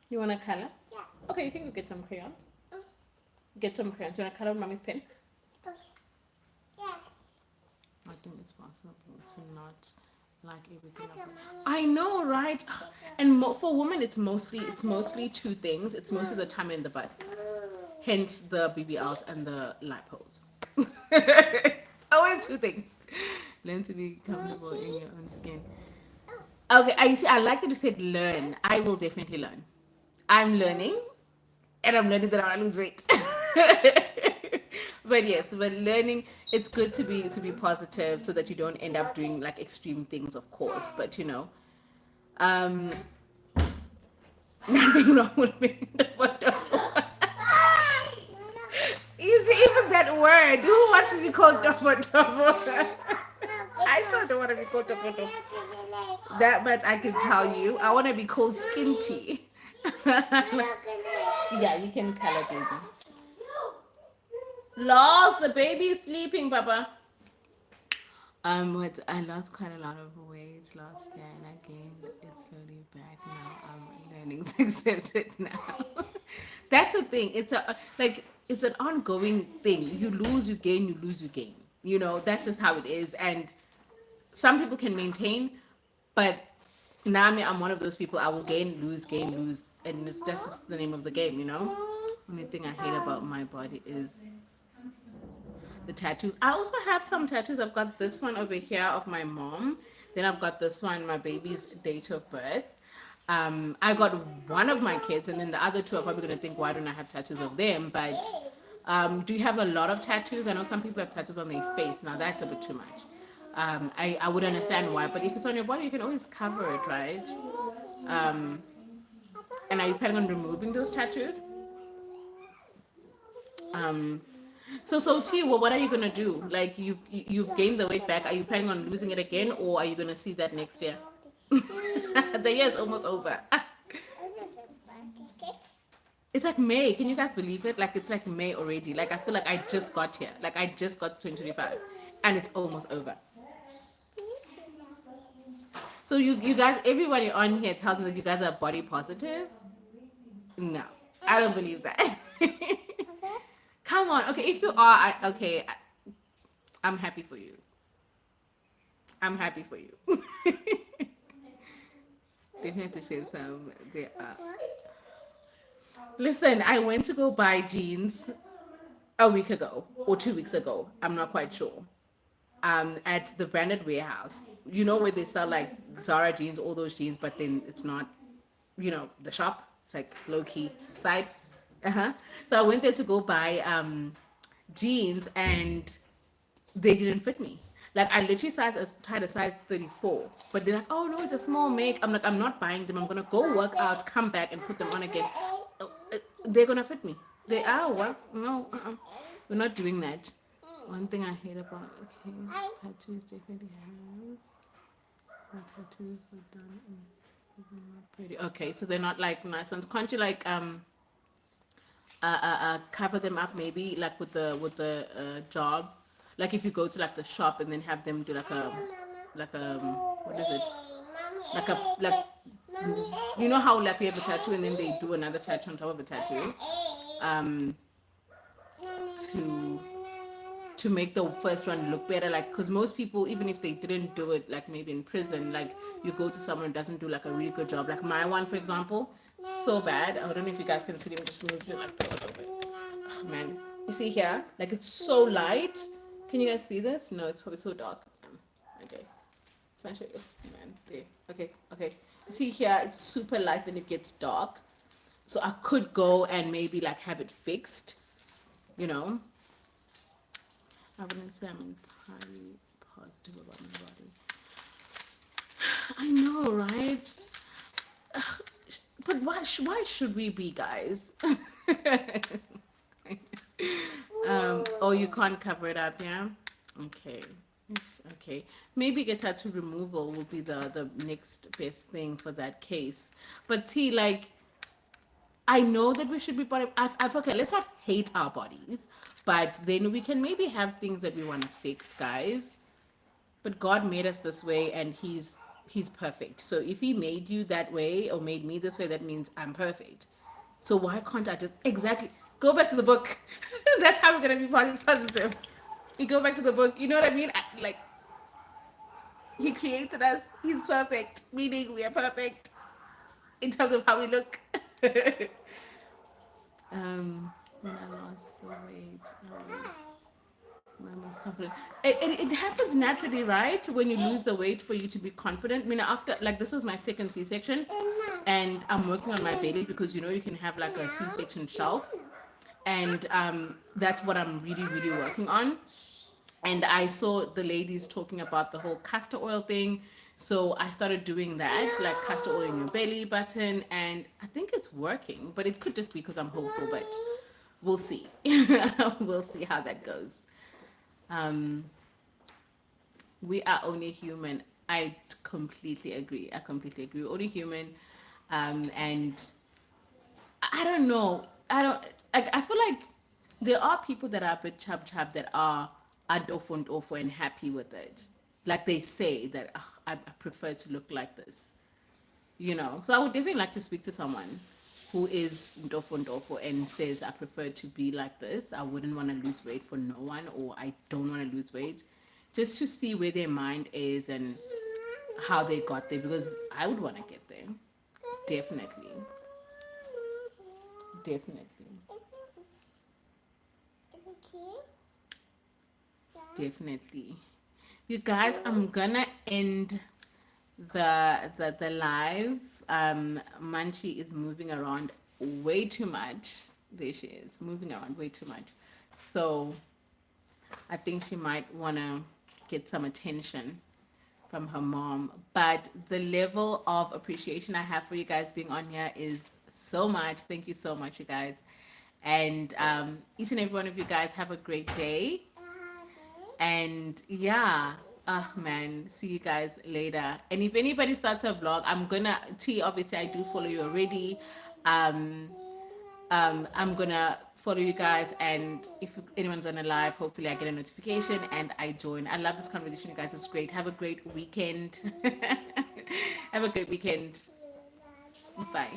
You want to color? Yeah. Okay, you can go get some crayons. Get some crayons. You want to color with mommy's pen? Yes. I think it's possible to not like everything else. I know, right? And for women, it's mostly 2 things. It's mostly the tummy and the butt. Hence the BBLs and the lipos. It's always 2 things. Learn to be comfortable in your own skin. Okay, I like that you said learn. I will definitely learn. I'm learning, and I'm learning that I want to lose weight. But yes, but learning, it's good to be positive so that you don't end up doing like extreme things, of course. But nothing wrong with being wonderful. Even that word. Who wants to be called double? I sure don't want to be called double. That much I can tell you. I want to be called skinty. Yeah, you can color, baby. Lost the baby is sleeping, Papa. What I lost quite a lot of weight last year, and I gained it slowly back. Now I'm learning to accept it now. That's the thing. It's an ongoing thing. You lose, you gain. You lose, you gain. That's just how it is. And some people can maintain, but Nami, I'm one of those people. I will gain, lose, and it's just the name of the game. Only thing I hate about my body is the tattoos. I also have some tattoos. I've got this one over here of my mom. Then I've got this one, my baby's date of birth. I got one of my kids, and then the other 2 are probably going to think, why don't I have tattoos of them? But do you have a lot of tattoos? I know some people have tattoos on their face. Now that's a bit too much. I would understand why, but if it's on your body, you can always cover it, right? And are you planning on removing those tattoos? So T, well, what are you gonna do? Like you've gained the weight back. Are you planning on losing it again, or are you gonna see that next year? The year is almost over. It's like May. Can you guys believe it? Like it's like May already. Like I feel like I just got here. Like I just got 2025, and it's almost over. So you guys, everybody on here tells me that you guys are body positive. No, I don't believe that. Come on, okay. If you are, I'm happy for you. I'm happy for you. They have to share some. They are. Listen, I went to go buy jeans a week ago or 2 weeks ago. I'm not quite sure. At the branded warehouse, you know where they sell like Zara jeans, all those jeans, but then it's not, the shop. It's like low key side. So I went there to go buy jeans, and they didn't fit me. Like I literally tried a size 34, but they're like, oh no, it's a small make. I'm like, I'm not buying them. I'm gonna go work out, come back, and put them on again. They're gonna fit me. They are. Well, no, we're not doing that. One thing I hate about tattoos definitely have. My tattoos were done. They're not pretty. Okay, so they're not like nice ones. Can't you like cover them up maybe like with the job, like if you go to like the shop and then have them do like a what is it, like you know how like we have a tattoo and then they do another tattoo on top of a tattoo, um to to make the first one look better, like because most people, even if they didn't do it like maybe in prison, like you go to someone who doesn't do like a really good job, like my one for example, so bad. I don't know if you guys can see, me just move it like this a little bit. Oh, man, you see here, like it's so light. Can you guys see this? No, it's probably so dark. Okay, can I show you? Man, there. Okay. You see here, it's super light, then it gets dark. So I could go and maybe like have it fixed, you know. I wouldn't say I'm entirely positive about my body. I know, right? Ugh, but why should we be, guys? Oh, you can't cover it up, yeah? Okay. Yes, okay. Maybe get tattoo removal will be the next best thing for that case. But T, like, I know that we should be body. I've okay. Let's not hate our bodies, but then we can maybe have things that we want to fix, guys. But God made us this way, and He's perfect. So if He made you that way or made me this way, that means I'm perfect. So why can't I just exactly go back to the book? That's how we're gonna be positive. We go back to the book. You know what I mean? Like He created us. He's perfect, meaning we are perfect in terms of how we look. When I lost the weight, I was my most confident. It happens naturally, right? When you lose the weight, for you to be confident. I mean, after like this was my second C-section, and I'm working on my belly because you can have like a C-section shelf, and that's what I'm really working on. And I saw the ladies talking about the whole castor oil thing. So I started doing that, like castor oil in your belly button, and I think it's working, but it could just be because I'm hopeful, but we'll see. We'll see how that goes. Um, we are only human. I completely agree. We're only human. And I don't know. I don't like. I feel like there are people that are a bit chub that are ofo and happy with it. Like they say that I prefer to look like this. So I would definitely like to speak to someone who is ndofo and says I prefer to be like this. I wouldn't want to lose weight for no one, or I don't want to lose weight, just to see where their mind is and how they got there, because I would want to get there. Definitely. Definitely. You guys, I'm gonna end the live. Manchi is moving around way too much. There she is, moving around way too much. So I think she might wanna get some attention from her mom. But the level of appreciation I have for you guys being on here is so much. Thank you so much, you guys. And each and every one of you guys have a great day. And yeah, oh man, see you guys later. And if anybody starts a vlog, obviously I do follow you already. I'm gonna follow you guys, and if anyone's on a live, hopefully I get a notification and I join. I love this conversation, you guys. It's great. Have a great weekend. Have a great weekend. Bye.